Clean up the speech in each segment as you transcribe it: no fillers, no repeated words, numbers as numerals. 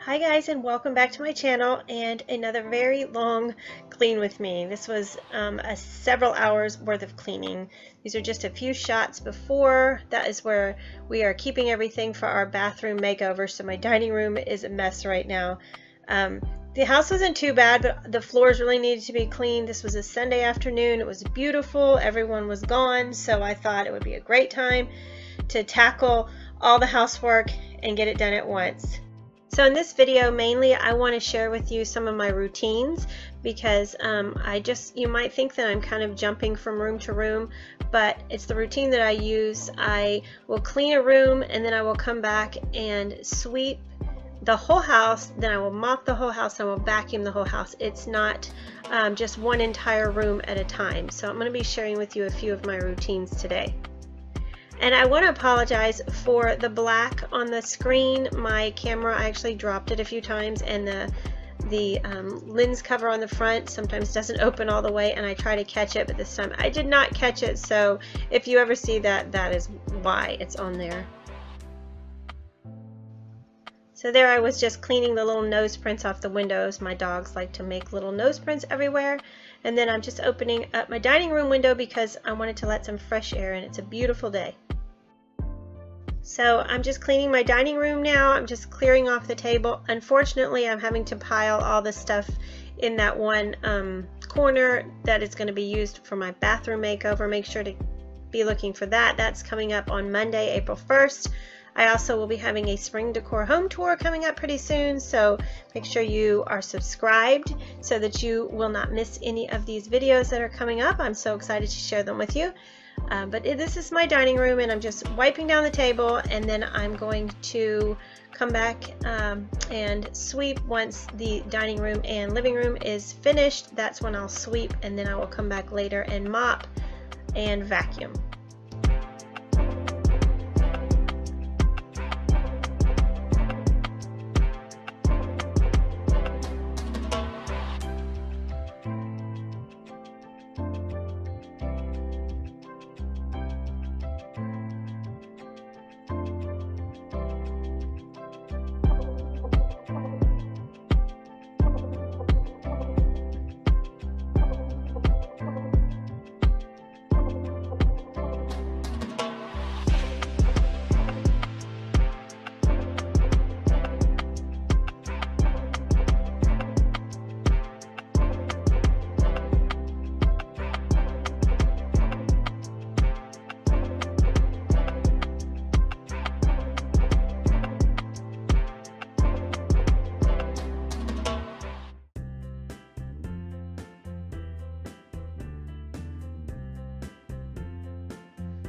Hi guys, and welcome back to my channel and another very long clean with me. This was a several hours worth of cleaning. These are just a few shots before. That is where we are keeping everything for our bathroom makeover. So my dining room is a mess right now. The house wasn't too bad, but the floors really needed to be cleaned. This was a Sunday afternoon. It was beautiful. Everyone was gone, so I thought it would be a great time to tackle all the housework and get it done at once. So in this video, mainly I want to share with you some of my routines because you might think that I'm kind of jumping from room to room, but it's the routine that I use. I will clean a room and then I will come back and sweep the whole house, then I will mop the whole house, and I will vacuum the whole house. It's not just one entire room at a time. So I'm going to be sharing with you a few of my routines today. And I want to apologize for the black on the screen. My camera, I actually dropped it a few times, and the lens cover on the front sometimes doesn't open all the way, and I try to catch it, but this time I did not catch it. So if you ever see that, that is why it's on there. So there I was just cleaning the little nose prints off the windows. My dogs like to make little nose prints everywhere. And then I'm just opening up my dining room window because I wanted to let some fresh air in. It's a beautiful day. So I'm just cleaning my dining room now. I'm just clearing off the table. Unfortunately, I'm having to pile all the stuff in that one corner that is going to be used for my bathroom makeover. Make sure to be looking for that. That's coming up on Monday, April 1st. I also will be having a spring decor home tour coming up pretty soon, so make sure you are subscribed so that you will not miss any of these videos that are coming up. I'm so excited to share them with you. This is my dining room, and I'm just wiping down the table, and then I'm going to come back and sweep once the dining room and living room is finished. That's when I'll sweep, and then I will come back later and mop and vacuum.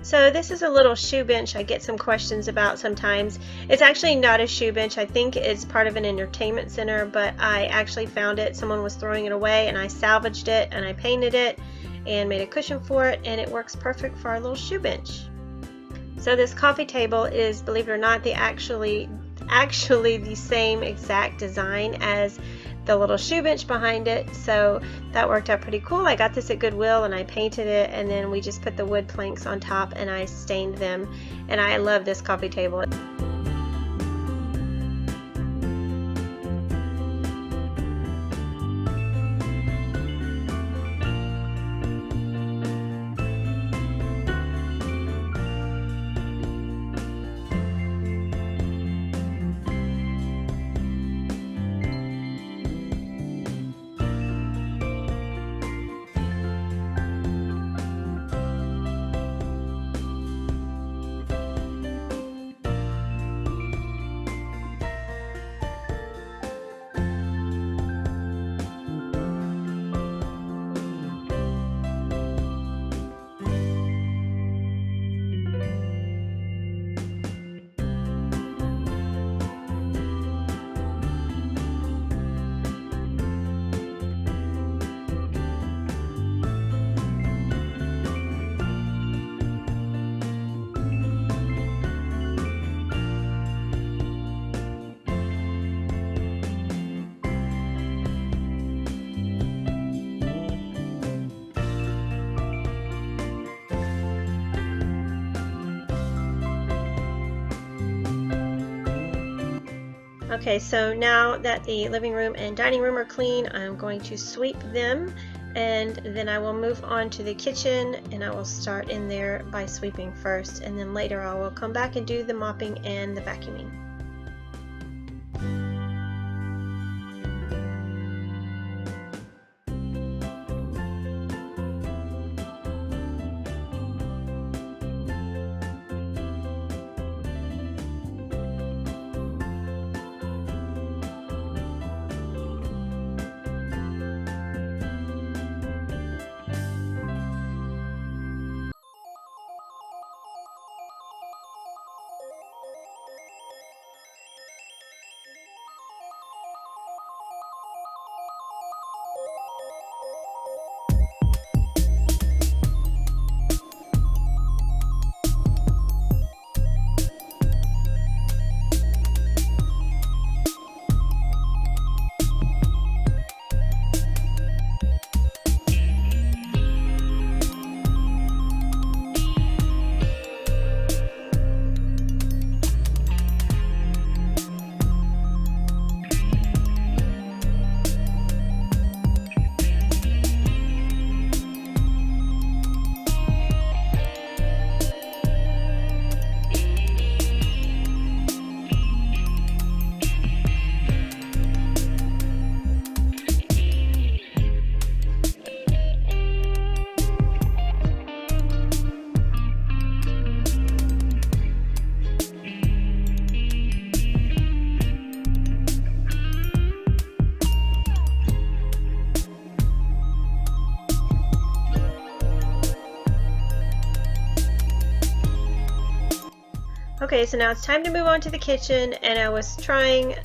So this is a little shoe bench I get some questions about sometimes. It's actually not a shoe bench. I think it's part of an entertainment center, but I actually found it. Someone was throwing it away, and I salvaged it, and I painted it and made a cushion for it, and it works perfect for our little shoe bench. So this coffee table is, believe it or not, actually the same exact design as the little shoe bench behind it, so that worked out pretty cool. I got this at Goodwill and I painted it, and then we just put the wood planks on top and I stained them, and I love this coffee table. Okay, so now that the living room and dining room are clean, I'm going to sweep them, and then I will move on to the kitchen, and I will start in there by sweeping first, and then later I will come back and do the mopping and the vacuuming. Okay, so now it's time to move on to the kitchen, and I was trying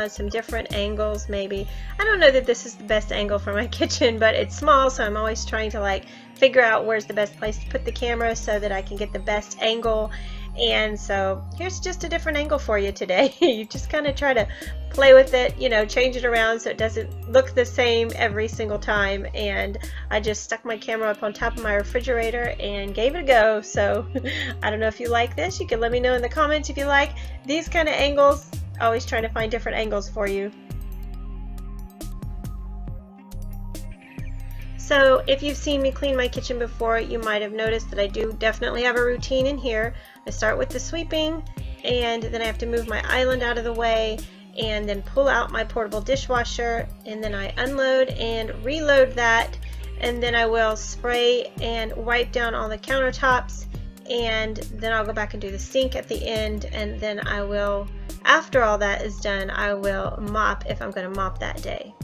some different angles maybe. I don't know that this is the best angle for my kitchen, but it's small, so I'm always trying to like figure out where's the best place to put the camera so that I can get the best angle. And so here's just a different angle for you today. You just kind of try to play with it, you know, change it around so it doesn't look the same every single time. And I just stuck my camera up on top of my refrigerator and gave it a go. So I don't know if you like this. You can let me know in the comments if you like these kind of angles. Always trying to find different angles for you. So if you've seen me clean my kitchen before, you might have noticed that I do definitely have a routine in here. I start with the sweeping, and then I have to move my island out of the way, and then pull out my portable dishwasher, and then I unload and reload that, and then I will spray and wipe down all the countertops, and then I'll go back and do the sink at the end, and then I will, after all that is done, I will mop if I'm going to mop that day.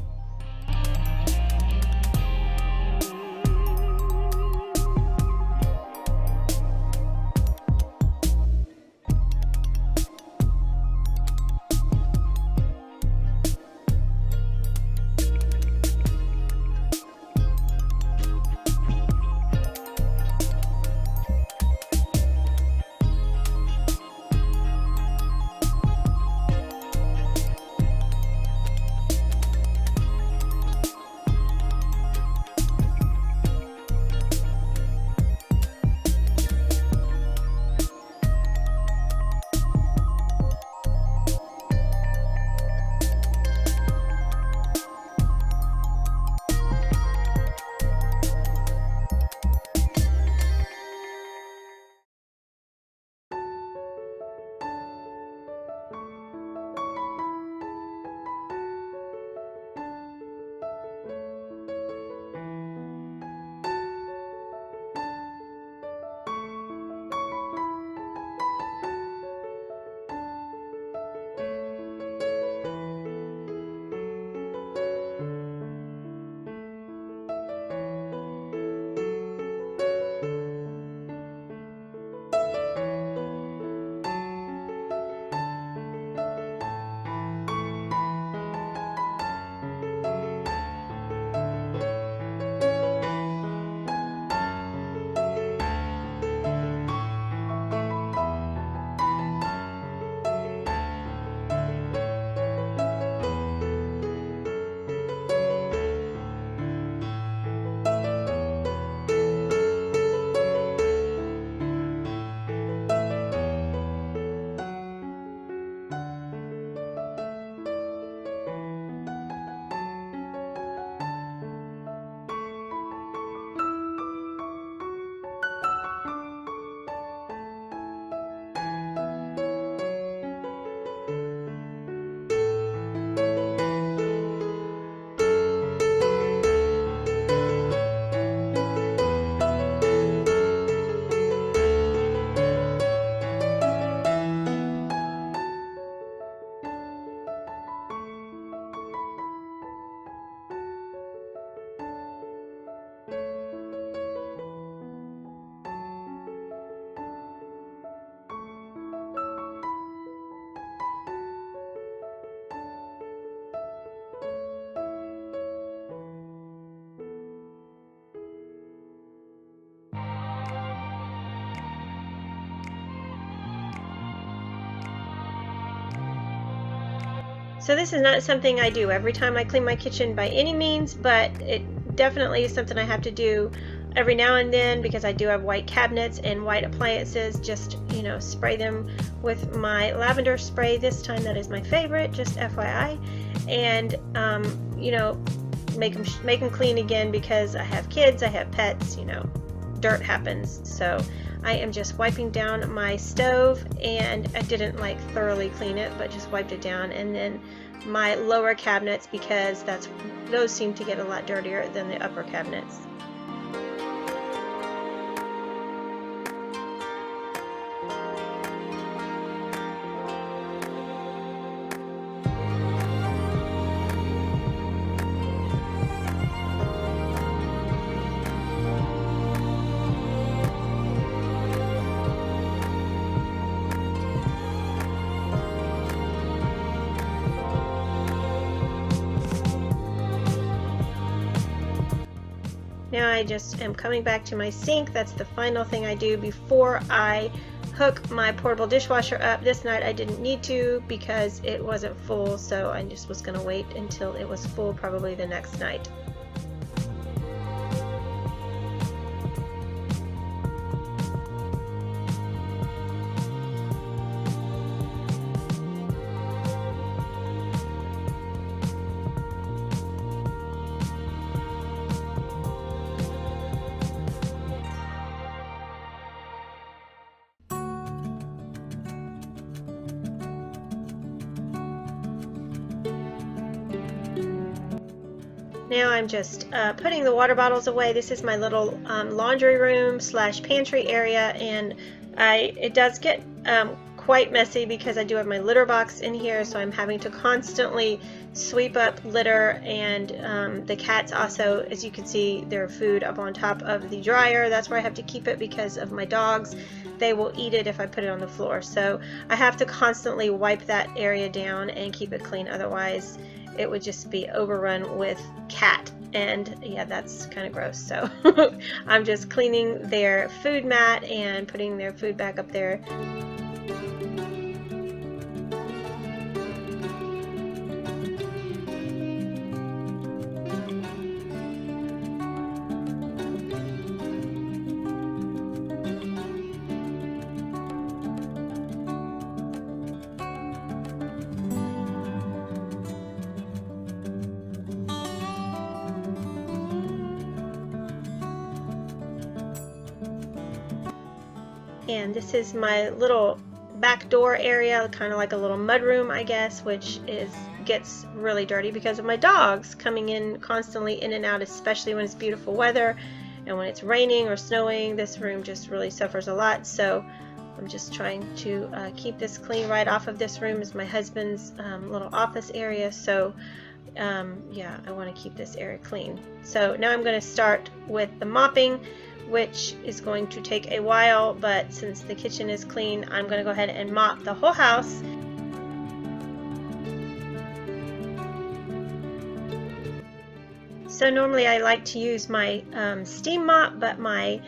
So this is not something I do every time I clean my kitchen by any means, but it definitely is something I have to do every now and then because I do have white cabinets and white appliances. Just, you know, spray them with my lavender spray this time. That is my favorite, just FYI. And, you know, make them clean again because I have kids, I have pets, you know, dirt happens. So I am just wiping down my stove, and I didn't like thoroughly clean it, but just wiped it down, and then my lower cabinets because those seem to get a lot dirtier than the upper cabinets. Now I just am coming back to my sink. That's the final thing I do before I hook my portable dishwasher up. This night I didn't need to because it wasn't full, so I just was going to wait until it was full, probably the next night. Now I'm just putting the water bottles away. This is my little laundry room / pantry area, and it does get quite messy because I do have my litter box in here, so I'm having to constantly sweep up litter, and the cats also, as you can see, their food up on top of the dryer. That's where I have to keep it because of my dogs. They will eat it if I put it on the floor, so I have to constantly wipe that area down and keep it clean, otherwise it would just be overrun with cat, and yeah, that's kind of gross. So I'm just cleaning their food mat and putting their food back up there. And this is my little back door area, kind of like a little mud room, I guess, which gets really dirty because of my dogs coming in constantly in and out, especially when it's beautiful weather, and when it's raining or snowing, this room just really suffers a lot. So I'm just trying to keep this clean. Right off of this room is my husband's little office area, so yeah, I want to keep this area clean. So now I'm going to start with the mopping, which is going to take a while, but since the kitchen is clean, I'm going to go ahead and mop the whole house. So normally I like to use my steam mop, but my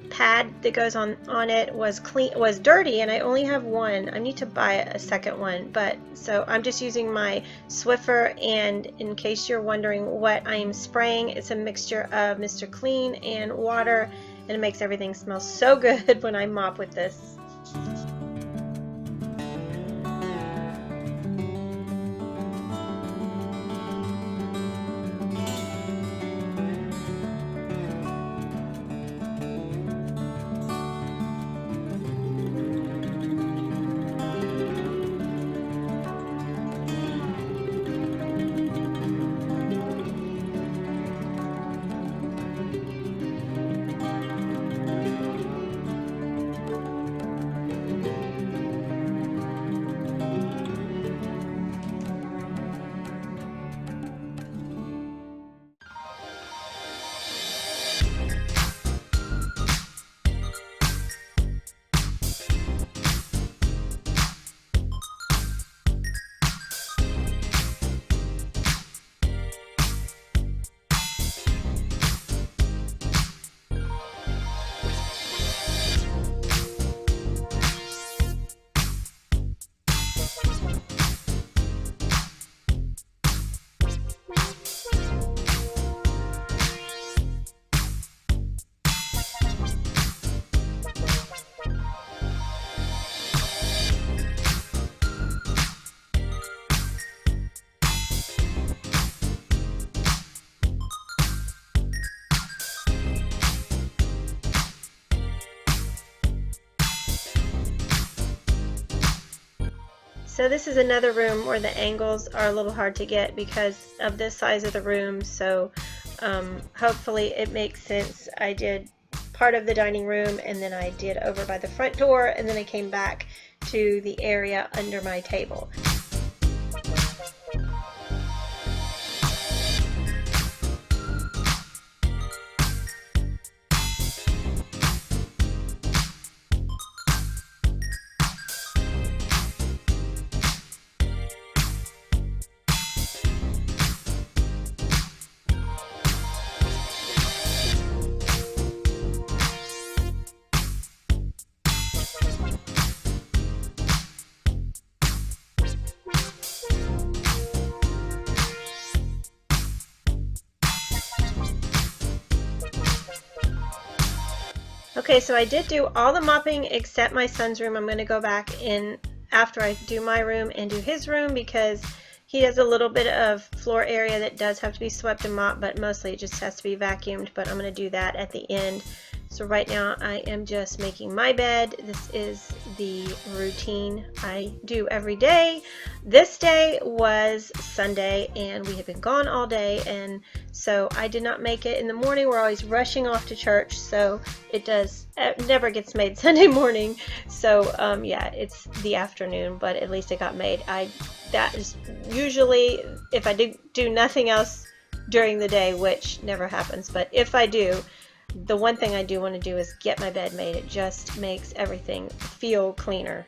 pad that goes on it was dirty, and I only have one. I need to buy a second one, but so I'm just using my Swiffer, and in case you're wondering what I'm spraying, it's a mixture of Mr. Clean and water, and it makes everything smell so good when I mop with this. So this is another room where the angles are a little hard to get because of the size of the room, so hopefully it makes sense. I did part of the dining room, and then I did over by the front door, and then I came back to the area under my table. Okay, so I did do all the mopping except my son's room. I'm going to go back in after I do my room and do his room because he has a little bit of floor area that does have to be swept and mopped, but mostly it just has to be vacuumed, but I'm going to do that at the end. So right now I am just making my bed. This is the routine I do every day. This day was Sunday and we have been gone all day, and so I did not make it in the morning. We're always rushing off to church, so it never gets made Sunday morning. So yeah, it's the afternoon, but at least it got made. That is usually if I do nothing else during the day, which never happens, but if I do, the one thing I do want to do is get my bed made. It just makes everything feel cleaner.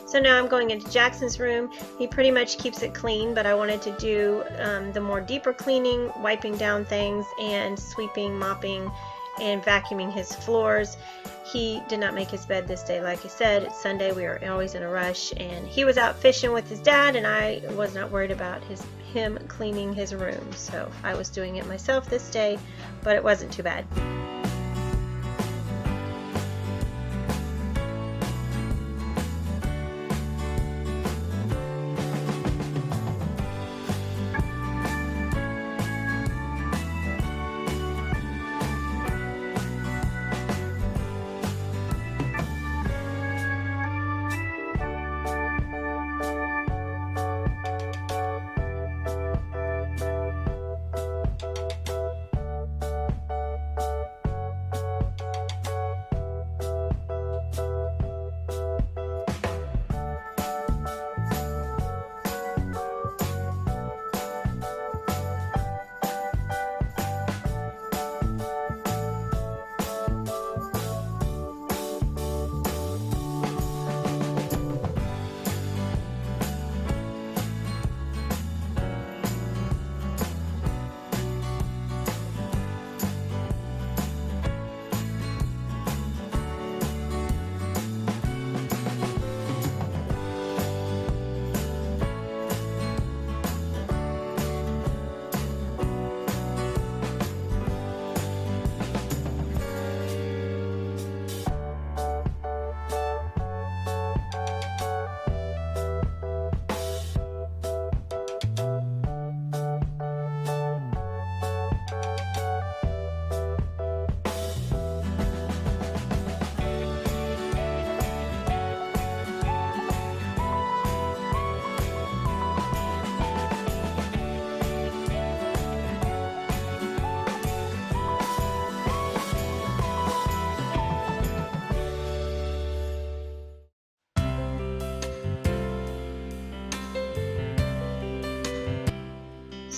So now I'm going into Jackson's room. He pretty much keeps it clean, but I wanted to do the more deeper cleaning, wiping down things and sweeping, mopping, and vacuuming his floors. He did not make his bed this day. Like I said, it's Sunday. We are always in a rush, and he was out fishing with his dad, and I was not worried about him cleaning his room. So I was doing it myself this day, but it wasn't too bad.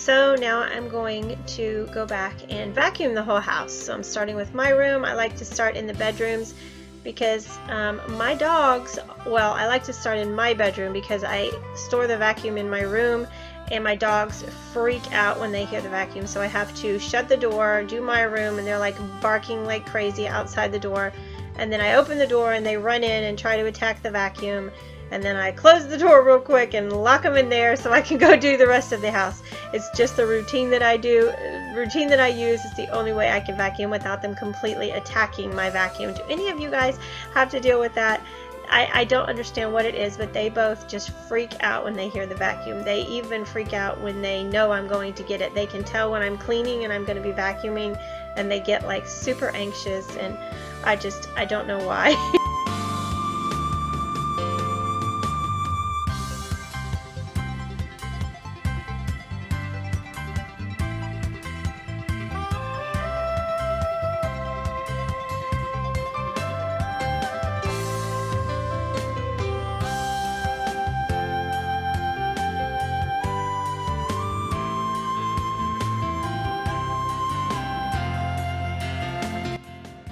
So now I'm going to go back and vacuum the whole house. So I'm starting with my room. I like to start in the bedrooms because my dogs, well, I like to start in my bedroom because I store the vacuum in my room and my dogs freak out when they hear the vacuum. So I have to shut the door, do my room, and they're like barking like crazy outside the door. And then I open the door and they run in and try to attack the vacuum. And then I close the door real quick and lock them in there so I can go do the rest of the house. It's just the routine that I do, routine that I use. Is the only way I can vacuum without them completely attacking my vacuum. Do any of you guys have to deal with that? I don't understand what it is, but they both just freak out when they hear the vacuum. They even freak out when they know I'm going to get it. They can tell when I'm cleaning and I'm going to be vacuuming, and they get like super anxious, and I don't know why.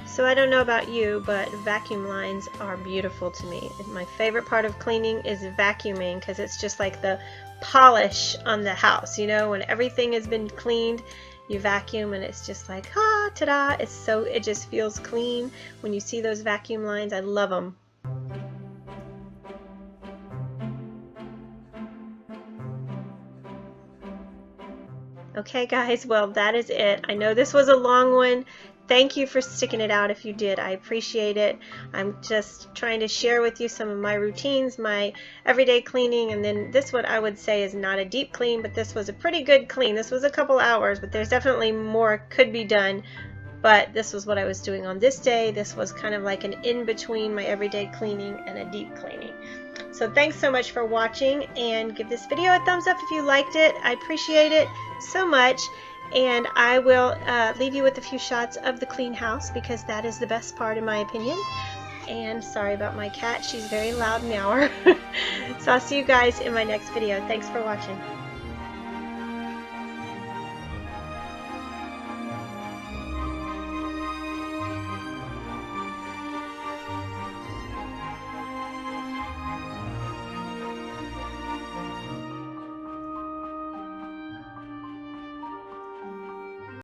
So I don't know about you, but vacuum lines are beautiful to me. My favorite part of cleaning is vacuuming because it's just like the polish on the house. You know, when everything has been cleaned, you vacuum and it's just like, ah, ta-da! It just feels clean when you see those vacuum lines. I love them. Okay guys, well that is it. I know this was a long one. Thank you for sticking it out if you did. I appreciate it. I'm just trying to share with you some of my routines, my everyday cleaning, and then this what I would say is not a deep clean, but this was a pretty good clean. This was a couple hours, but there's definitely more could be done. But this was what I was doing on this day. This was kind of like an in-between my everyday cleaning and a deep cleaning. So thanks so much for watching, and give this video a thumbs up if you liked it. I appreciate it so much. And I will leave you with a few shots of the clean house because that is the best part in my opinion. And sorry about my cat, she's very loud meower. So I'll see you guys in my next video. Thanks for watching.